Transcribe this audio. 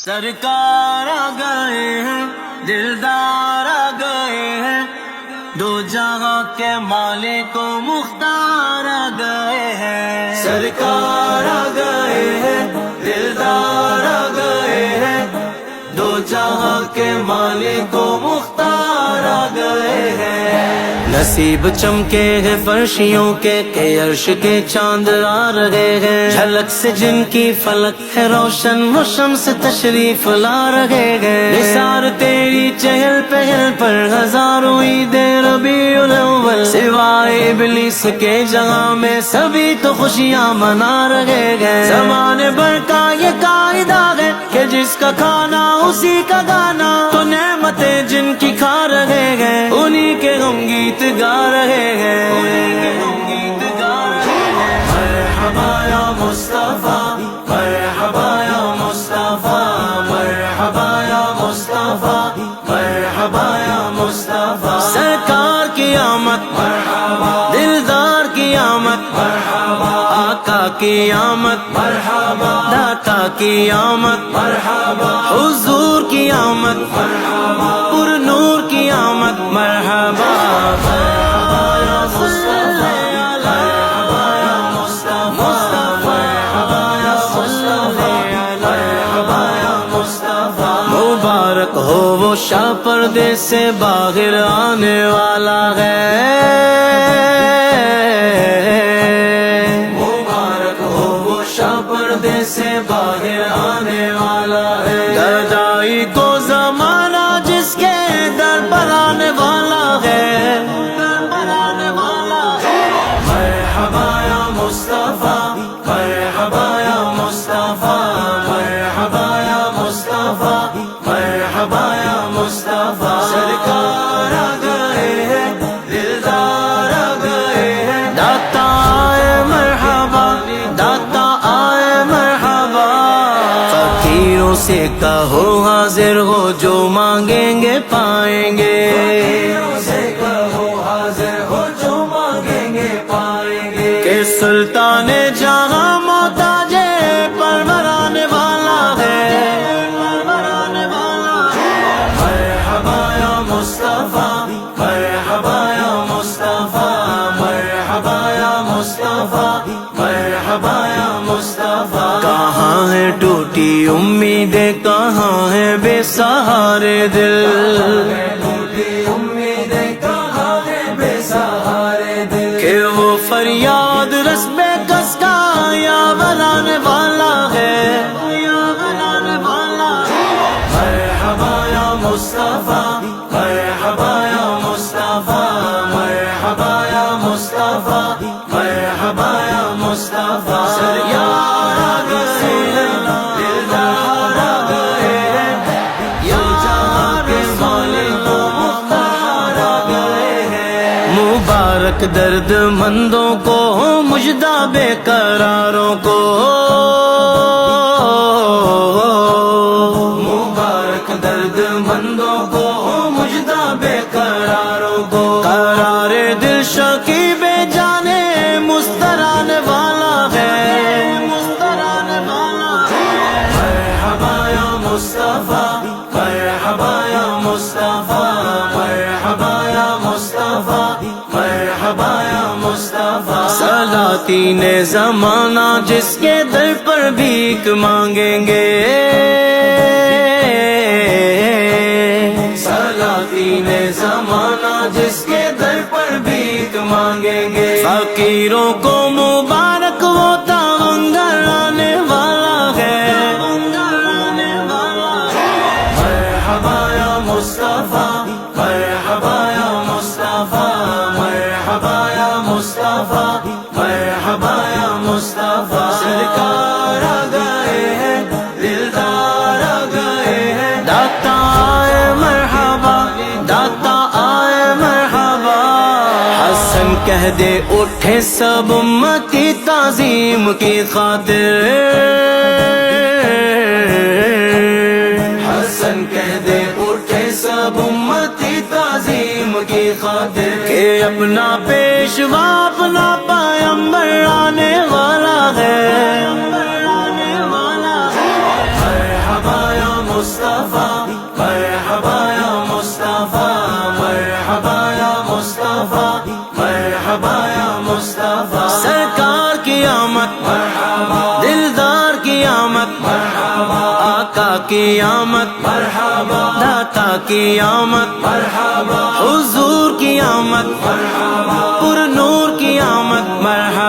سرکار آ گئے ہیں، دلدار آ گئے ہیں، دو جہاں کے مالک و مختار آ گئے ہیں۔ سرکار آ گئے ہیں، دلدار آ گئے ہیں، دو جہاں کے مالک و مختار آ گئے ہیں۔ نصیب چمکے ہیں فرشیوں کے کہ عرش کے چاند آ رہے ہیں، جھلک سے جن کی فلک ہے روشن وہ شمس تشریف لا رہے ہیں۔ نثار تیری چہل پہل پر ہزاروں عید ربیع الاول، سوائے ابلیس کے جہاں میں سبھی تو خوشیاں منا رہے ہیں۔ زمانے بھر کا یہ قاعدہ ہے کہ جس کا کھانا اسی کا گانا، تو نعمتیں جن کی کھا رہے ہیں انہی کے ہم گیت گا رہے ہیں۔ مرحبا یا مصطفیٰ، مرحبا یا مصطفیٰ، مرحبا یا مصطفیٰ، مرحبا یا مصطفیٰ۔ سرکار کی آمد مرحبا، دلدار کی آمد مرحبا، آقا کی آمد مرحبا، داتا کی آمد مرحبا، حضور کی آمد مرحبا، پر نور کی آمد مرحبا۔ مرحبا یا مصطفیٰ، مرحبا یا مصطفیٰ، مرحبا یا مصطفیٰ، مرحبا یا مصطفیٰ۔ مبارک ہو وہ شاہ پردے سے باہر آنے والا ہے، مبارک ہو وہ شاہ پردے سے باہر آنے والا ہے۔ دردائی کو زمانہ جس کے در پر آنے والا ہے، در پر آنے والا ہے۔ مرحبا یا مصطفیٰ، مرحبا یا مصطفیٰ، مرحبا یا مصطفیٰ، مرحبا یا مصطفیٰ۔ سرکار آ گئے ہیں، دلدار آ گئے ہیں، داتا آئے مرحبا، داتا آئے مرحبا۔ فقیروں سے کہو حاضر ہو، جو مانگیں گے پائیں گے، فقیروں سے کہو حاضر ہو، جو مانگیں گے پائیں گے۔ کہ سلطان جہاں محتاج پروران والا ہے، پروران والا ہے۔ مرحبا یا مصطفیٰ، مرحبا یا مصطفیٰ، مرحبا یا مصطفیٰ، مرحبا یا مصطفیٰ۔ کہاں ہے ٹوٹی امیدیں، کہاں ہے بے سہارے دل، ٹوٹی امیدیں کہاں ہے بے سہارے دل، کہ وہ فریاد رس بے کس کا یا بلانے والا ہے، یا بلانے والا ہے۔ مرحبا یا مصطفیٰ، مرحبا یا مصطفیٰ، مرحبا یا مصطفیٰ، مرحبا یا مصطفیٰ۔ سرکار آ گئے ہیں، دلدار آ گئے ہیں، یا جہاں کے مالک و مختار آ گئے ہیں۔ مبارک درد مندوں کو، مژدہ بے قراروں کو، مبارک درد مندوں کو، مژدہ بے قراروں کو۔ قرار دل شکیب جانے مستران والا ہے، مستران والا ہے۔ مرحبا یا مصطفیٰ، مرحبا یا مصطفیٰ، مرحبا یا مصطفیٰ، مرحبا یا مصطفیٰ۔ سلاطین زمانہ جس کے در پر بھیک مانگیں گے، سلاطین زمانہ جس کے در پر بھیک مانگیں گے۔ فقیروں کو مبارک وہ تاونگر آنے والا ہے، تاونگر آنے والا ہے۔ مرحبا یا مصطفیٰ، مرحبا یا مصطفیٰ، مرحبا یا مصطفیٰ، مرحبا یا مصطفیٰ۔ سرکار آ گئے ہیں، دلدار آ گئے ہیں، داتا آئے مرحبا، داتا آئے مرحبا۔ حسن کہہ دے اٹھے سب امتی تعظیم کی خاطر، حسن کہہ دے اٹھے سب امتی تعظیم کی خاطر، کہ اپنا پیشوا اپنا پیغمبر آنے والا ہے، مرحبا یا کی آمد مرحبا، داتا کی آمد مرحبا، حضور کی آمد مرحبا، پر نور کی آمد مرحبا۔